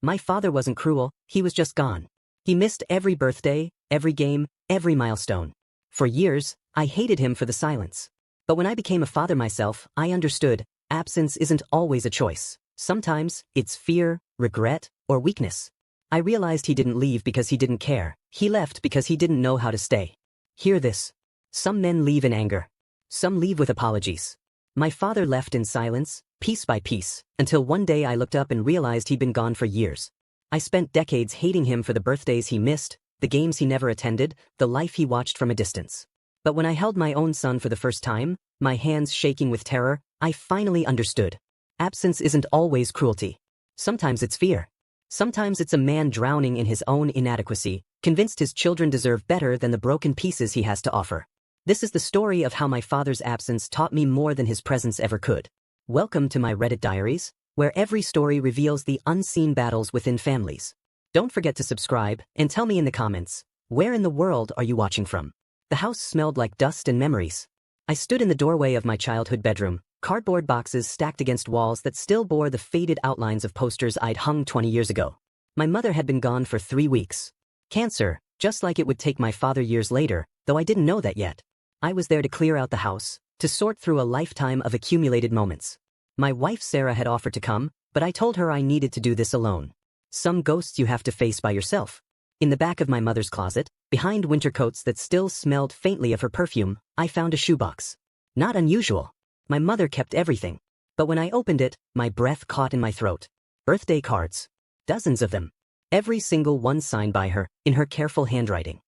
My father wasn't cruel, he was just gone. He missed every birthday, every game, every milestone. For years, I hated him for the silence. But when I became a father myself, I understood, absence isn't always a choice. Sometimes, it's fear, regret, or weakness. I realized he didn't leave because he didn't care. He left because he didn't know how to stay. Hear this. Some men leave in anger. Some leave with apologies. My father left in silence, piece by piece, until one day I looked up and realized he'd been gone for years. I spent decades hating him for the birthdays he missed, the games he never attended, the life he watched from a distance. But when I held my own son for the first time, my hands shaking with terror, I finally understood. Absence isn't always cruelty. Sometimes it's fear. Sometimes it's a man drowning in his own inadequacy, convinced his children deserve better than the broken pieces he has to offer. This is the story of how my father's absence taught me more than his presence ever could. Welcome to my Reddit diaries, where every story reveals the unseen battles within families. Don't forget to subscribe and tell me in the comments, where in the world are you watching from? The house smelled like dust and memories. I stood in the doorway of my childhood bedroom, cardboard boxes stacked against walls that still bore the faded outlines of posters I'd hung 20 years ago. My mother had been gone for 3 weeks. Cancer, just like it would take my father years later, though I didn't know that yet. I was there to clear out the house, to sort through a lifetime of accumulated moments. My wife Sarah had offered to come, but I told her I needed to do this alone. Some ghosts you have to face by yourself. In the back of my mother's closet, behind winter coats that still smelled faintly of her perfume, I found a shoebox. Not unusual. My mother kept everything. But when I opened it, my breath caught in my throat. Birthday cards. Dozens of them. Every single one signed by her, in her careful handwriting.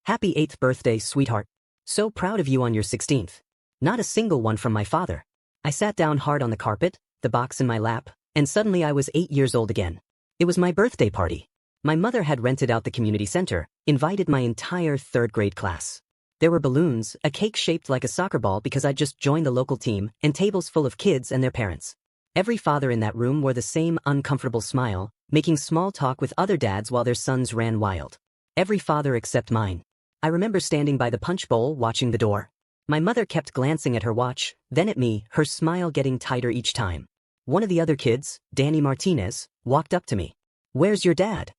Happy 8th birthday, sweetheart. So proud of you on your 16th. Not a single one from my father. I sat down hard on the carpet, the box in my lap, and suddenly I was 8 years old again. It was my birthday party. My mother had rented out the community center, invited my entire 3rd grade class. There were balloons, a cake shaped like a soccer ball because I'd just joined the local team, and tables full of kids and their parents. Every father in that room wore the same uncomfortable smile, making small talk with other dads while their sons ran wild. Every father except mine. I remember standing by the punch bowl watching the door. My mother kept glancing at her watch, then at me, her smile getting tighter each time. One of the other kids, Danny Martinez, walked up to me. "Where's your dad?"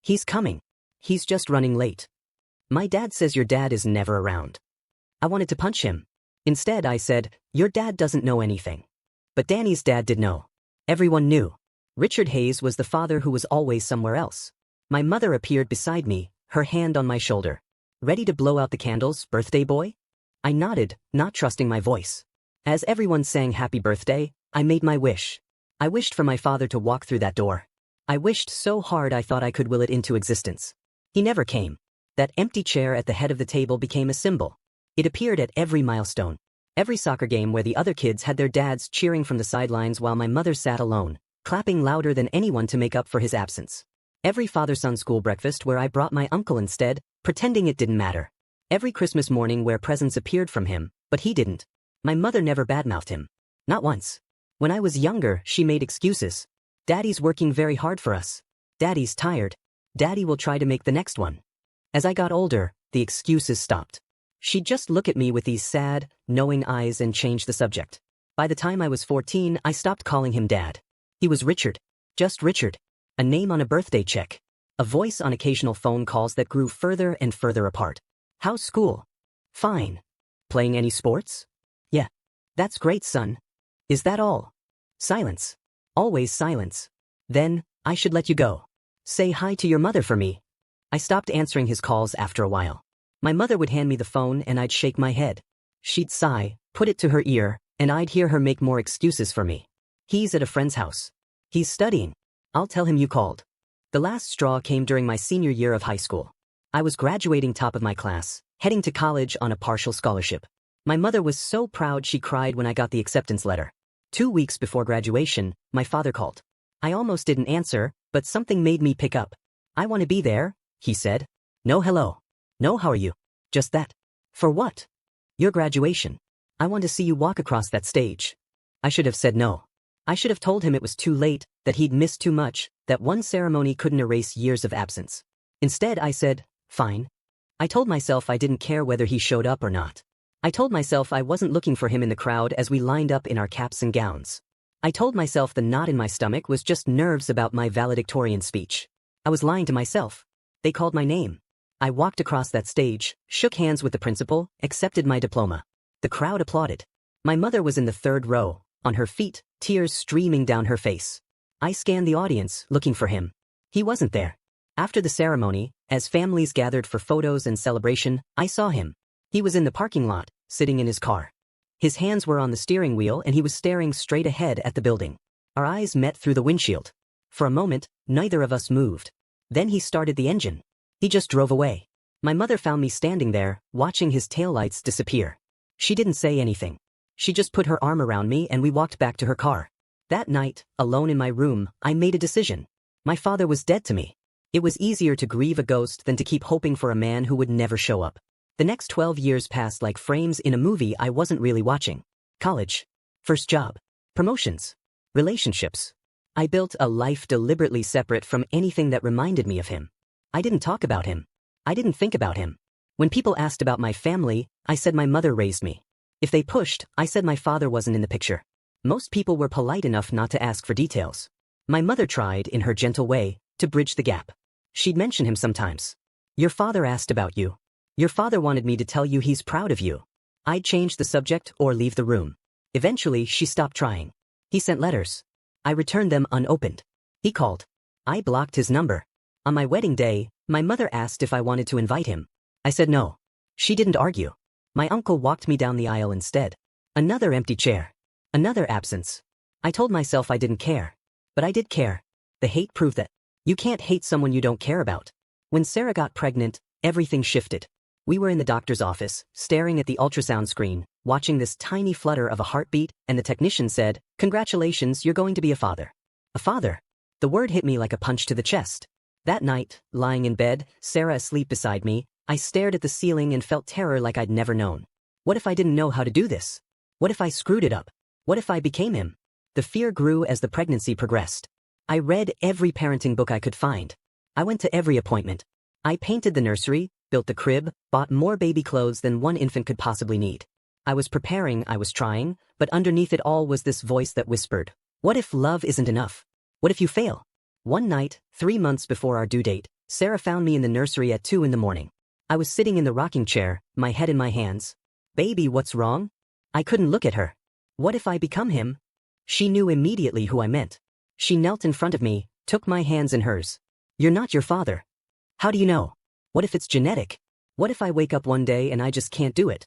"He's coming. He's just running late." "My dad says your dad is never around." I wanted to punch him. Instead, I said, "Your dad doesn't know anything." But Danny's dad did know. Everyone knew. Richard Hayes was the father who was always somewhere else. My mother appeared beside me, her hand on my shoulder. "Ready to blow out the candles, birthday boy?" I nodded, not trusting my voice. As everyone sang happy birthday, I made my wish. I wished for my father to walk through that door. I wished so hard I thought I could will it into existence. He never came. That empty chair at the head of the table became a symbol. It appeared at every milestone. Every soccer game where the other kids had their dads cheering from the sidelines while my mother sat alone, clapping louder than anyone to make up for his absence. Every father-son school breakfast where I brought my uncle instead, pretending it didn't matter. Every Christmas morning where presents appeared from him, but he didn't. My mother never badmouthed him. Not once. When I was younger, she made excuses. "Daddy's working very hard for us. Daddy's tired. Daddy will try to make the next one." As I got older, the excuses stopped. She'd just look at me with these sad, knowing eyes and change the subject. By the time I was 14, I stopped calling him Dad. He was Richard. Just Richard. A name on a birthday check. A voice on occasional phone calls that grew further and further apart. "How's school?" "Fine." "Playing any sports?" "Yeah." "That's great, son." "Is that all?" Silence. Always silence. Then, "I should let you go. Say hi to your mother for me." I stopped answering his calls after a while. My mother would hand me the phone and I'd shake my head. She'd sigh, put it to her ear, and I'd hear her make more excuses for me. "He's at a friend's house. He's studying. I'll tell him you called." The last straw came during my senior year of high school. I was graduating top of my class, heading to college on a partial scholarship. My mother was so proud she cried when I got the acceptance letter. 2 weeks before graduation, my father called. I almost didn't answer, but something made me pick up. "I want to be there," he said. "No hello. No how are you. Just that." "For what?" "Your graduation. I want to see you walk across that stage." I should have said no. I should have told him it was too late, that he'd missed too much, that one ceremony couldn't erase years of absence. Instead, I said, "Fine." I told myself I didn't care whether he showed up or not. I told myself I wasn't looking for him in the crowd as we lined up in our caps and gowns. I told myself the knot in my stomach was just nerves about my valedictorian speech. I was lying to myself. They called my name. I walked across that stage, shook hands with the principal, accepted my diploma. The crowd applauded. My mother was in the third row, on her feet, tears streaming down her face. I scanned the audience, looking for him. He wasn't there. After the ceremony, as families gathered for photos and celebration, I saw him. He was in the parking lot, sitting in his car. His hands were on the steering wheel and he was staring straight ahead at the building. Our eyes met through the windshield. For a moment, neither of us moved. Then he started the engine. He just drove away. My mother found me standing there, watching his taillights disappear. She didn't say anything. She just put her arm around me and we walked back to her car. That night, alone in my room, I made a decision. My father was dead to me. It was easier to grieve a ghost than to keep hoping for a man who would never show up. The next 12 years passed like frames in a movie I wasn't really watching. College. First job. Promotions. Relationships. I built a life deliberately separate from anything that reminded me of him. I didn't talk about him. I didn't think about him. When people asked about my family, I said my mother raised me. If they pushed, I said my father wasn't in the picture. Most people were polite enough not to ask for details. My mother tried, in her gentle way, to bridge the gap. She'd mention him sometimes. Your father asked about you. Your father wanted me to tell you he's proud of you. I'd change the subject or leave the room. Eventually, she stopped trying. He sent letters. I returned them unopened. He called. I blocked his number. On my wedding day, my mother asked if I wanted to invite him. I said no. She didn't argue. My uncle walked me down the aisle instead. Another empty chair. Another absence. I told myself I didn't care. But I did care. The hate proved that. You can't hate someone you don't care about. When Sarah got pregnant, everything shifted. We were in the doctor's office, staring at the ultrasound screen, watching this tiny flutter of a heartbeat, and the technician said, "Congratulations, you're going to be a father." A father. The word hit me like a punch to the chest. That night, lying in bed, Sarah asleep beside me, I stared at the ceiling and felt terror like I'd never known. What if I didn't know how to do this? What if I screwed it up? What if I became him? The fear grew as the pregnancy progressed. I read every parenting book I could find. I went to every appointment. I painted the nursery, built the crib, bought more baby clothes than one infant could possibly need. I was preparing, I was trying, but underneath it all was this voice that whispered, "What if love isn't enough? What if you fail?" One night, 3 months before our due date, Sarah found me in the nursery at 2 a.m. I was sitting in the rocking chair, my head in my hands. "Baby, what's wrong?" I couldn't look at her. What if I become him? She knew immediately who I meant. She knelt in front of me, took my hands in hers. "You're not your father." "How do you know? What if it's genetic? What if I wake up one day and I just can't do it?"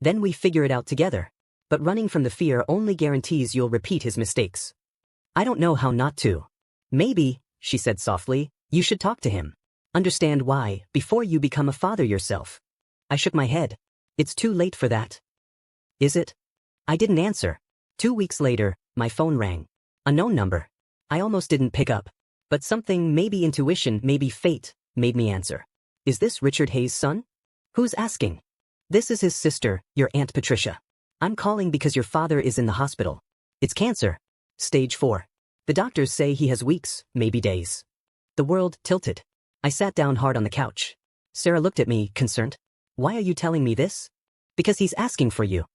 Then we figure it out together. But running from the fear only guarantees you'll repeat his mistakes. "I don't know how not to." "Maybe," she said softly, "you should talk to him. Understand why, before you become a father yourself." I shook my head. "It's too late for that." "Is it?" I didn't answer. 2 weeks later, my phone rang. A known number. I almost didn't pick up. But something, maybe intuition, maybe fate, made me answer. "Is this Richard Hayes' son?" "Who's asking?" "This is his sister, your Aunt Patricia. I'm calling because your father is in the hospital. It's cancer. Stage 4. The doctors say he has weeks, maybe days." The world tilted. I sat down hard on the couch. Sarah looked at me, concerned. "Why are you telling me this?" "Because he's asking for you.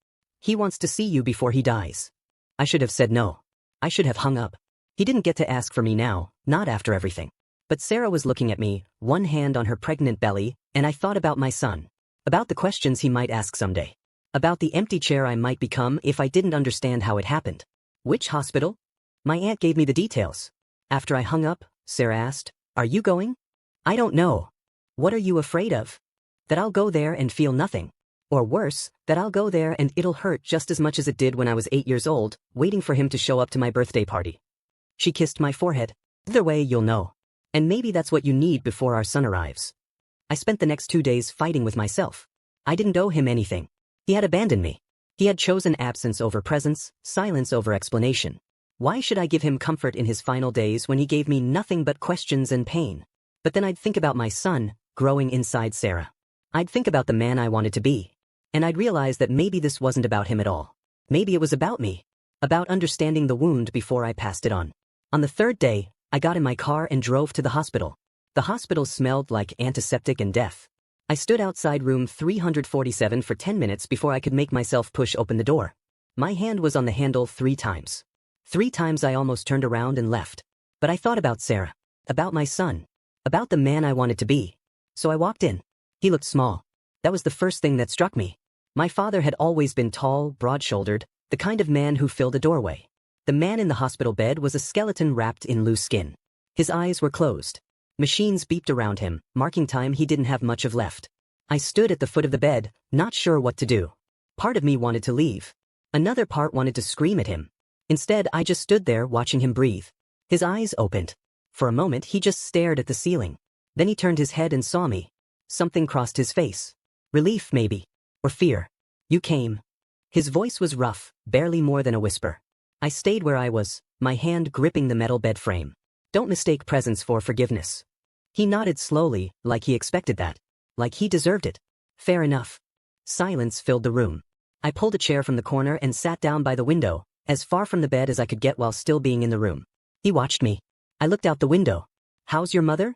He wants to see you before he dies." I should have said no. I should have hung up. He didn't get to ask for me now, not after everything. But Sarah was looking at me, one hand on her pregnant belly, and I thought about my son. About the questions he might ask someday. About the empty chair I might become if I didn't understand how it happened. "Which hospital?" My aunt gave me the details. After I hung up, Sarah asked, "Are you going?" "I don't know." "What are you afraid of?" "That I'll go there and feel nothing. Or worse, that I'll go there and it'll hurt just as much as it did when I was 8 years old, waiting for him to show up to my birthday party." She kissed my forehead. "Either way, you'll know. And maybe that's what you need before our son arrives." I spent the next 2 days fighting with myself. I didn't owe him anything. He had abandoned me. He had chosen absence over presence, silence over explanation. Why should I give him comfort in his final days when he gave me nothing but questions and pain? But then I'd think about my son, growing inside Sarah. I'd think about the man I wanted to be. And I'd realize that maybe this wasn't about him at all. Maybe it was about me. About understanding the wound before I passed it on. On the 3rd day, I got in my car and drove to the hospital. The hospital smelled like antiseptic and death. I stood outside room 347 for 10 minutes before I could make myself push open the door. My hand was on the handle 3 times. 3 times I almost turned around and left. But I thought about Sarah, about my son, about the man I wanted to be. So I walked in. He looked small. That was the first thing that struck me. My father had always been tall, broad-shouldered, the kind of man who filled a doorway. The man in the hospital bed was a skeleton wrapped in loose skin. His eyes were closed. Machines beeped around him, marking time he didn't have much of left. I stood at the foot of the bed, not sure what to do. Part of me wanted to leave. Another part wanted to scream at him. Instead, I just stood there watching him breathe. His eyes opened. For a moment, he just stared at the ceiling. Then he turned his head and saw me. Something crossed his face. Relief, maybe. Or fear. You came. His voice was rough, barely more than a whisper. I stayed where I was, my hand gripping the metal bed frame. Don't mistake presence for forgiveness. He nodded slowly, like he expected that. Like he deserved it. Fair enough. Silence filled the room. I pulled a chair from the corner and sat down by the window, as far from the bed as I could get while still being in the room. He watched me. I looked out the window. How's your mother?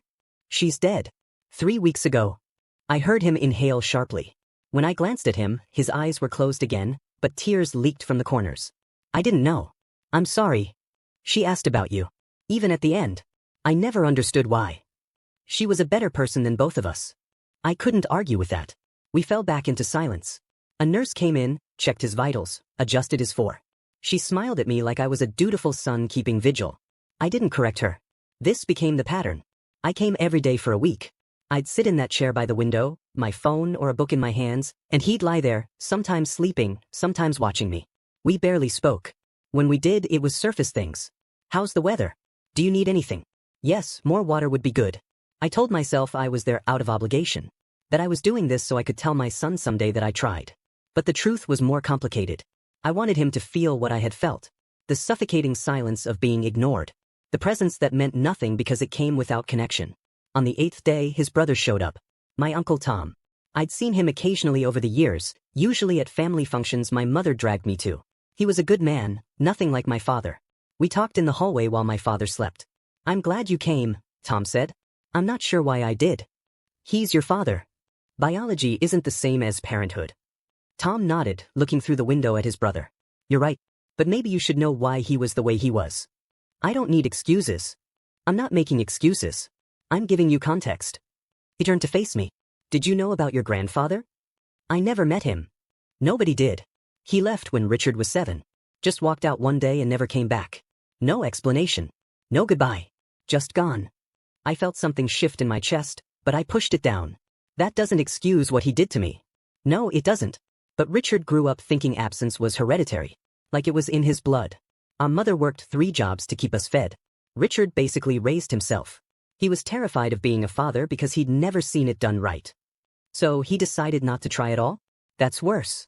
She's dead. 3 weeks ago. I heard him inhale sharply. When I glanced at him, his eyes were closed again, but tears leaked from the corners. I didn't know. I'm sorry. She asked about you. Even at the end. I never understood why. She was a better person than both of us. I couldn't argue with that. We fell back into silence. A nurse came in, checked his vitals, adjusted his 4. She smiled at me like I was a dutiful son keeping vigil. I didn't correct her. This became the pattern. I came every day for a week. I'd sit in that chair by the window, my phone or a book in my hands, and he'd lie there, sometimes sleeping, sometimes watching me. We barely spoke. When we did, it was surface things. How's the weather? Do you need anything? Yes, more water would be good. I told myself I was there out of obligation. That I was doing this so I could tell my son someday that I tried. But the truth was more complicated. I wanted him to feel what I had felt. The suffocating silence of being ignored. The presence that meant nothing because it came without connection. On the 8th day, his brother showed up. My Uncle Tom. I'd seen him occasionally over the years, usually at family functions my mother dragged me to. He was a good man, nothing like my father. We talked in the hallway while my father slept. I'm glad you came, Tom said. I'm not sure why I did. He's your father. Biology isn't the same as parenthood. Tom nodded, looking through the window at his brother. You're right, but maybe you should know why he was the way he was. I don't need excuses. I'm not making excuses. I'm giving you context. He turned to face me. Did you know about your grandfather? I never met him. Nobody did. He left when Richard was 7. Just walked out one day and never came back. No explanation. No goodbye. Just gone. I felt something shift in my chest, but I pushed it down. That doesn't excuse what he did to me. No, it doesn't. But Richard grew up thinking absence was hereditary. Like it was in his blood. Our mother worked 3 jobs to keep us fed. Richard basically raised himself. He was terrified of being a father because he'd never seen it done right. So he decided not to try at all? That's worse.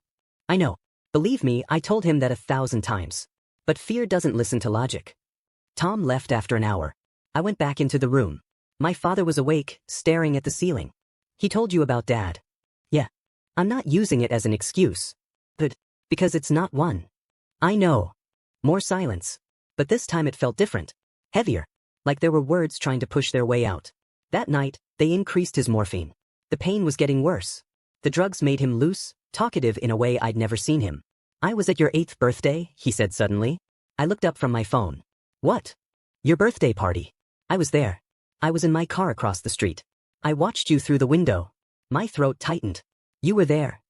I know. Believe me, I told him that 1,000 times. But fear doesn't listen to logic. Tom left after an hour. I went back into the room. My father was awake, staring at the ceiling. He told you about Dad. Yeah. I'm not using it as an excuse. But, because it's not one. I know. More silence. But this time it felt different. Heavier. Like there were words trying to push their way out. That night, they increased his morphine. The pain was getting worse. The drugs made him loose, talkative in a way I'd never seen him. I was at your 8th birthday, he said suddenly. I looked up from my phone. What? Your birthday party. I was there. I was in my car across the street. I watched you through the window. My throat tightened. You were there.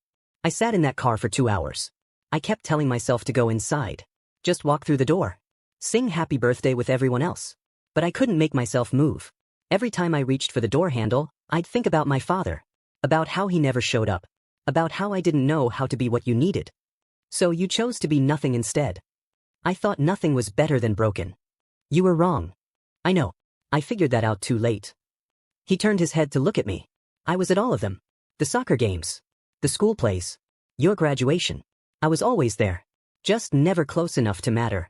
I sat in that car for 2 hours. I kept telling myself to go inside. Just walk through the door. Sing happy birthday with everyone else. But I couldn't make myself move. Every time I reached for the door handle, I'd think about my father. About how he never showed up. About how I didn't know how to be what you needed. So you chose to be nothing instead. I thought nothing was better than broken. You were wrong. I know. I figured that out too late. He turned his head to look at me. I was at all of them. The soccer games. The school plays. Your graduation. I was always there. Just never close enough to matter.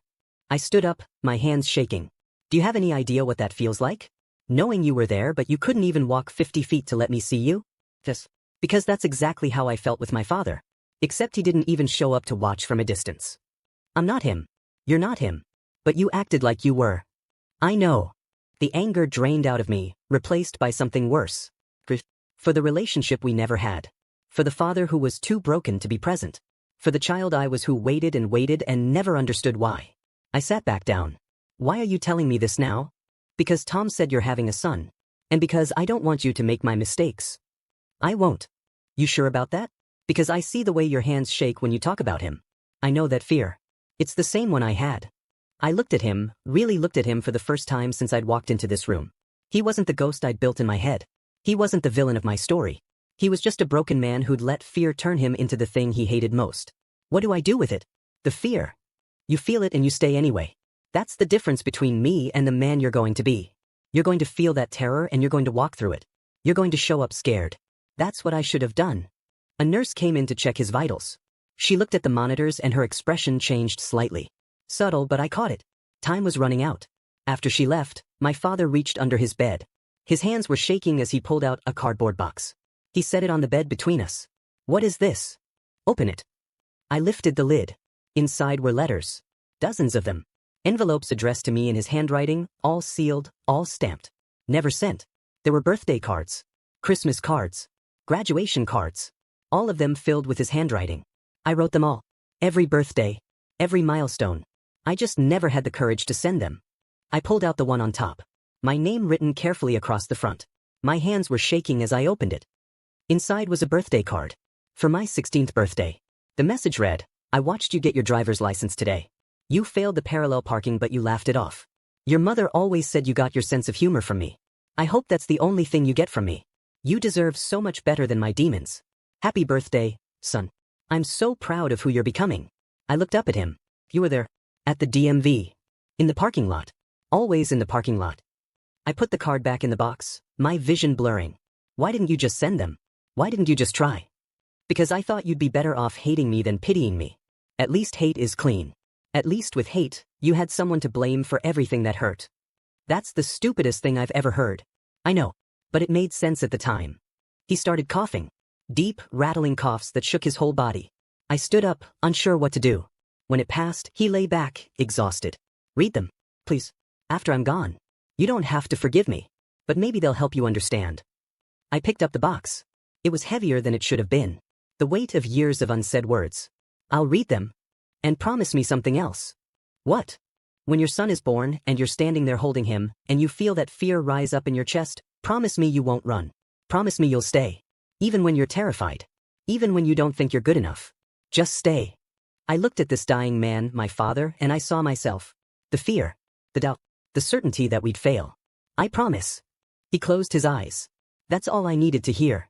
I stood up, my hands shaking. Do you have any idea what that feels like? Knowing you were there but you couldn't even walk 50 feet to let me see you? Just because that's exactly how I felt with my father. Except he didn't even show up to watch from a distance. I'm not him. You're not him. But you acted like you were. I know. The anger drained out of me, replaced by something worse. For the relationship we never had. For the father who was too broken to be present. For the child I was who waited and never understood why. I sat back down. Why are you telling me this now? Because Tom said you're having a son. And because I don't want you to make my mistakes. I won't. You sure about that? Because I see the way your hands shake when you talk about him. I know that fear. It's the same one I had. I looked at him, really looked at him for the first time since I'd walked into this room. He wasn't the ghost I'd built in my head. He wasn't the villain of my story. He was just a broken man who'd let fear turn him into the thing he hated most. What do I do with it? The fear. You feel it and you stay anyway. That's the difference between me and the man you're going to be. You're going to feel that terror and you're going to walk through it. You're going to show up scared. That's what I should have done. A nurse came in to check his vitals. She looked at the monitors and her expression changed slightly. Subtle, but I caught it. Time was running out. After she left, my father reached under his bed. His hands were shaking as he pulled out a cardboard box. He set it on the bed between us. What is this? Open it. I lifted the lid. Inside were letters. Dozens of them. Envelopes addressed to me in his handwriting, all sealed, all stamped. Never sent. There were birthday cards. Christmas cards. Graduation cards. All of them filled with his handwriting. I wrote them all. Every birthday. Every milestone. I just never had the courage to send them. I pulled out the one on top. My name written carefully across the front. My hands were shaking as I opened it. Inside was a birthday card. For my 16th birthday. The message read, I watched you get your driver's license today. You failed the parallel parking but you laughed it off. Your mother always said you got your sense of humor from me. I hope that's the only thing you get from me. You deserve so much better than my demons. Happy birthday, son. I'm so proud of who you're becoming. I looked up at him. You were there. At the DMV. In the parking lot. Always in the parking lot. I put the card back in the box, my vision blurring. Why didn't you just send them? Why didn't you just try? Because I thought you'd be better off hating me than pitying me. At least hate is clean. At least with hate, you had someone to blame for everything that hurt. That's the stupidest thing I've ever heard. I know, but it made sense at the time. He started coughing. Deep, rattling coughs that shook his whole body. I stood up, unsure what to do. When it passed, he lay back, exhausted. Read them, please. After I'm gone. You don't have to forgive me. But maybe they'll help you understand. I picked up the box. It was heavier than it should have been. The weight of years of unsaid words. I'll read them. And promise me something else. What? When your son is born and you're standing there holding him, and you feel that fear rise up in your chest, promise me you won't run. Promise me you'll stay. Even when you're terrified. Even when you don't think you're good enough. Just stay. I looked at this dying man, my father, and I saw myself. The fear. The doubt. The certainty that we'd fail. I promise. He closed his eyes. That's all I needed to hear.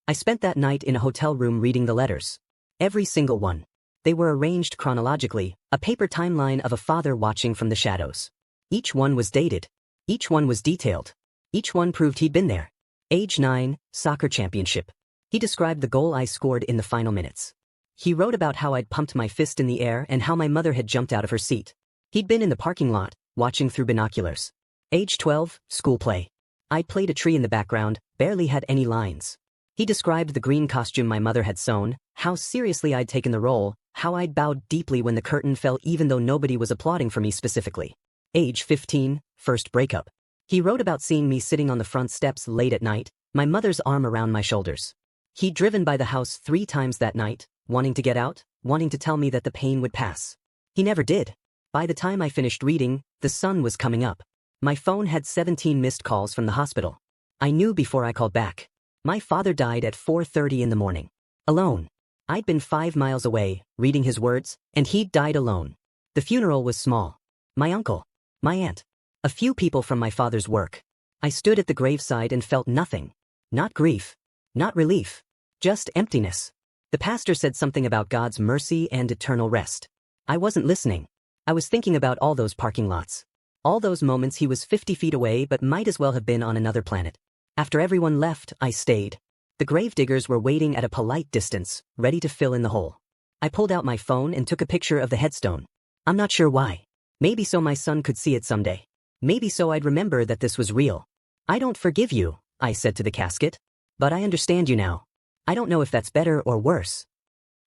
I spent that night in a hotel room reading the letters. Every single one. They were arranged chronologically, a paper timeline of a father watching from the shadows. Each one was dated. Each one was detailed. Each one proved he'd been there. Age 9, soccer championship. He described the goal I scored in the final minutes. He wrote about how I'd pumped my fist in the air and how my mother had jumped out of her seat. He'd been in the parking lot, watching through binoculars. Age 12, school play. I played a tree in the background, barely had any lines. He described the green costume my mother had sewn, how seriously I'd taken the role, how I'd bowed deeply when the curtain fell even though nobody was applauding for me specifically. Age 15, first breakup. He wrote about seeing me sitting on the front steps late at night, my mother's arm around my shoulders. He'd driven by the house 3 times that night, wanting to get out, wanting to tell me that the pain would pass. He never did. By the time I finished reading, the sun was coming up. My phone had 17 missed calls from the hospital. I knew before I called back. My father died at 4:30 in the morning. Alone. I'd been 5 miles away, reading his words, and he'd died alone. The funeral was small. My uncle. My aunt. A few people from my father's work. I stood at the graveside and felt nothing. Not grief. Not relief. Just emptiness. The pastor said something about God's mercy and eternal rest. I wasn't listening. I was thinking about all those parking lots. All those moments he was 50 feet away but might as well have been on another planet. After everyone left, I stayed. The gravediggers were waiting at a polite distance, ready to fill in the hole. I pulled out my phone and took a picture of the headstone. I'm not sure why. Maybe so my son could see it someday. Maybe so I'd remember that this was real. I don't forgive you, I said to the casket. But I understand you now. I don't know if that's better or worse.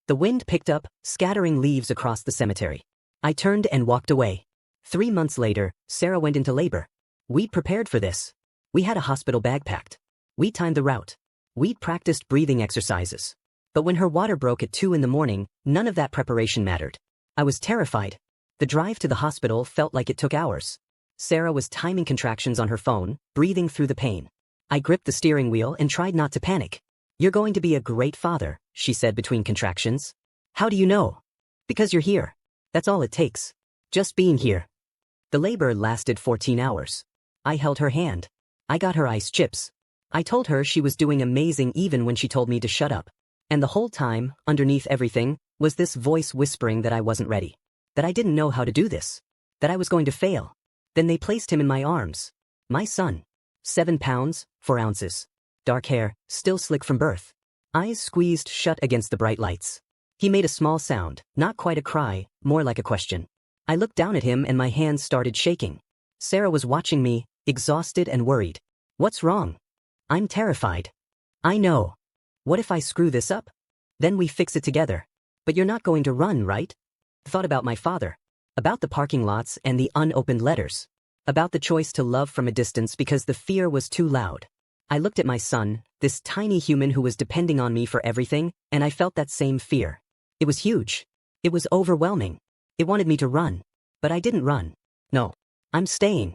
The wind picked up, scattering leaves across the cemetery. I turned and walked away. 3 months later, Sarah went into labor. We'd prepared for this. We had a hospital bag packed. We timed the route. We'd practiced breathing exercises. But when her water broke at 2 in the morning, none of that preparation mattered. I was terrified. The drive to the hospital felt like it took hours. Sarah was timing contractions on her phone, breathing through the pain. I gripped the steering wheel and tried not to panic. "You're going to be a great father," she said between contractions. "How do you know?" "Because you're here. That's all it takes. Just being here." The labor lasted 14 hours. I held her hand. I got her ice chips. I told her she was doing amazing even when she told me to shut up. And the whole time, underneath everything, was this voice whispering that I wasn't ready. That I didn't know how to do this. That I was going to fail. Then they placed him in my arms. My son. 7 pounds, 4 ounces. Dark hair, still slick from birth. Eyes squeezed shut against the bright lights. He made a small sound, not quite a cry, more like a question. I looked down at him and my hands started shaking. Sarah was watching me, exhausted and worried. "What's wrong?" "I'm terrified." "I know. What if I screw this up? Then we fix it together. But you're not going to run, right?" Thought about my father. About the parking lots and the unopened letters. About the choice to love from a distance because the fear was too loud. I looked at my son, this tiny human who was depending on me for everything, and I felt that same fear. It was huge. It was overwhelming. It wanted me to run. But I didn't run. No. I'm staying.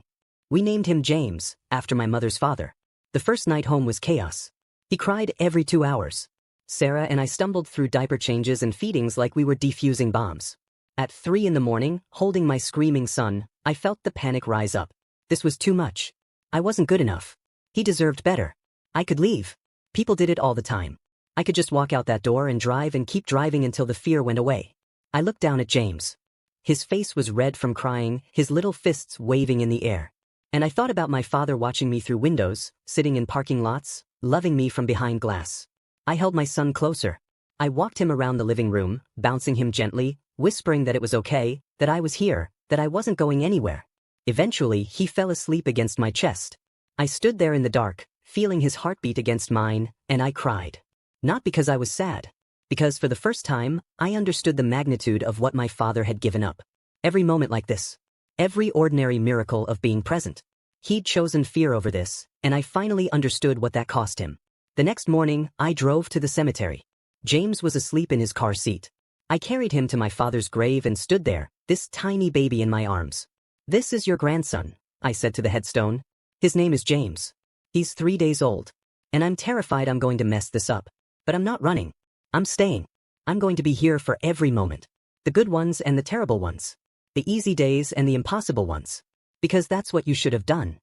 We named him James, after my mother's father. The first night home was chaos. He cried every 2 hours. Sarah and I stumbled through diaper changes and feedings like we were defusing bombs. At 3 in the morning, holding my screaming son, I felt the panic rise up. This was too much. I wasn't good enough. He deserved better. I could leave. People did it all the time. I could just walk out that door and drive and keep driving until the fear went away. I looked down at James. His face was red from crying, his little fists waving in the air. And I thought about my father watching me through windows, sitting in parking lots, loving me from behind glass. I held my son closer. I walked him around the living room, bouncing him gently, whispering that it was okay, that I was here, that I wasn't going anywhere. Eventually, he fell asleep against my chest. I stood there in the dark, feeling his heartbeat against mine, and I cried. Not because I was sad. Because for the first time, I understood the magnitude of what my father had given up. Every moment like this. Every ordinary miracle of being present. He'd chosen fear over this, and I finally understood what that cost him. The next morning, I drove to the cemetery. James was asleep in his car seat. I carried him to my father's grave and stood there, this tiny baby in my arms. "This is your grandson," I said to the headstone. "His name is James. He's 3 days old. And I'm terrified I'm going to mess this up. But I'm not running. I'm staying. I'm going to be here for every moment. The good ones and the terrible ones. The easy days and the impossible ones. Because that's what you should have done."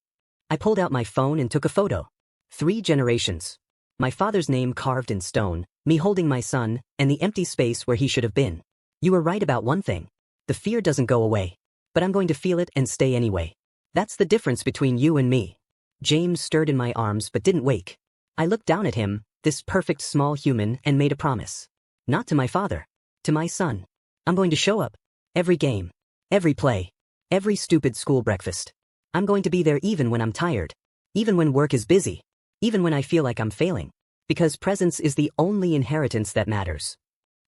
I pulled out my phone and took a photo. 3 generations. My father's name carved in stone, me holding my son, and the empty space where he should have been. You were right about one thing. The fear doesn't go away. But I'm going to feel it and stay anyway. That's the difference between you and me. James stirred in my arms but didn't wake. I looked down at him, this perfect small human, and made a promise. Not to my father. To my son. I'm going to show up. Every game. Every play. Every stupid school breakfast. I'm going to be there even when I'm tired. Even when work is busy. Even when I feel like I'm failing. Because presence is the only inheritance that matters.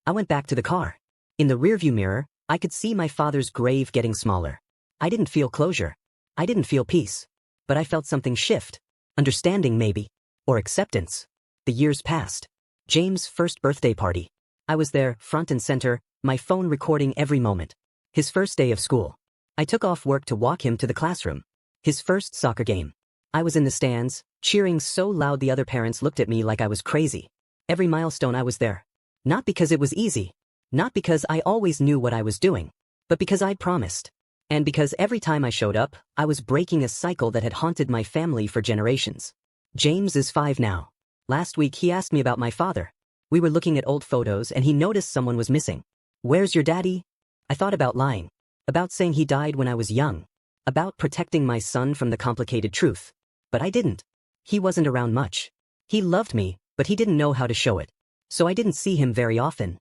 I went back to the car. In the rearview mirror, I could see my father's grave getting smaller. I didn't feel closure. I didn't feel peace. But I felt something shift. Understanding maybe. Or acceptance. The years passed. James' first birthday party. I was there, front and center, my phone recording every moment. His first day of school. I took off work to walk him to the classroom. His first soccer game. I was in the stands, cheering so loud the other parents looked at me like I was crazy. Every milestone I was there. Not because it was easy. Not because I always knew what I was doing. But because I'd promised. And because every time I showed up, I was breaking a cycle that had haunted my family for generations. James is 5 now. Last week he asked me about my father. We were looking at old photos and he noticed someone was missing. "Where's your daddy?" I thought about lying. About saying he died when I was young. About protecting my son from the complicated truth. But I didn't. He wasn't around much. He loved me, but he didn't know how to show it. So I didn't see him very often.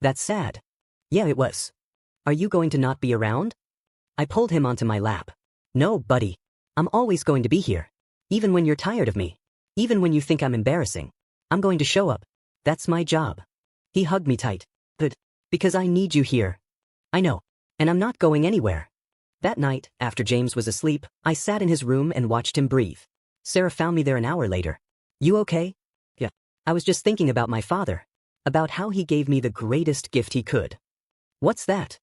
That's sad. Yeah, it was. Are you going to not be around? I pulled him onto my lap. No, buddy. I'm always going to be here. Even when you're tired of me. Even when you think I'm embarrassing. I'm going to show up. That's my job. He hugged me tight. Good. Because I need you here. I know. And I'm not going anywhere. That night, after James was asleep, I sat in his room and watched him breathe. Sarah found me there an hour later. "You okay?" "Yeah. I was just thinking about my father. About how he gave me the greatest gift he could." "What's that?"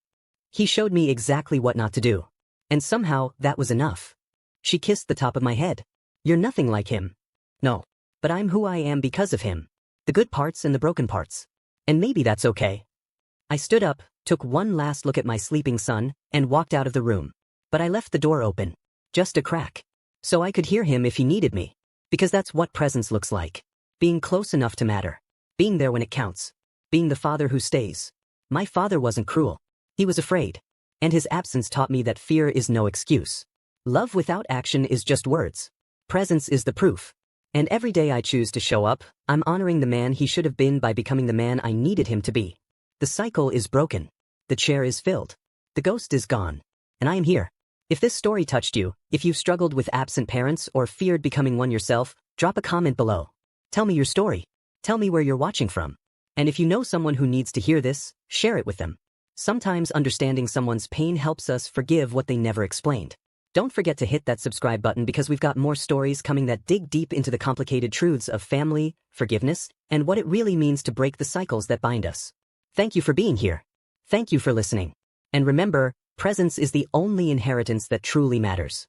He showed me exactly what not to do. And somehow, that was enough. She kissed the top of my head. You're nothing like him. No. But I'm who I am because of him. The good parts and the broken parts. And maybe that's okay. I stood up, took one last look at my sleeping son, and walked out of the room. But I left the door open. Just a crack. So I could hear him if he needed me. Because that's what presence looks like. Being close enough to matter. Being there when it counts. Being the father who stays. My father wasn't cruel. He was afraid. And his absence taught me that fear is no excuse. Love without action is just words. Presence is the proof. And every day I choose to show up, I'm honoring the man he should have been by becoming the man I needed him to be. The cycle is broken. The chair is filled. The ghost is gone. And I am here. If this story touched you, if you've struggled with absent parents or feared becoming one yourself, drop a comment below. Tell me your story. Tell me where you're watching from. And if you know someone who needs to hear this, share it with them. Sometimes understanding someone's pain helps us forgive what they never explained. Don't forget to hit that subscribe button because we've got more stories coming that dig deep into the complicated truths of family, forgiveness, and what it really means to break the cycles that bind us. Thank you for being here. Thank you for listening. And remember, presence is the only inheritance that truly matters.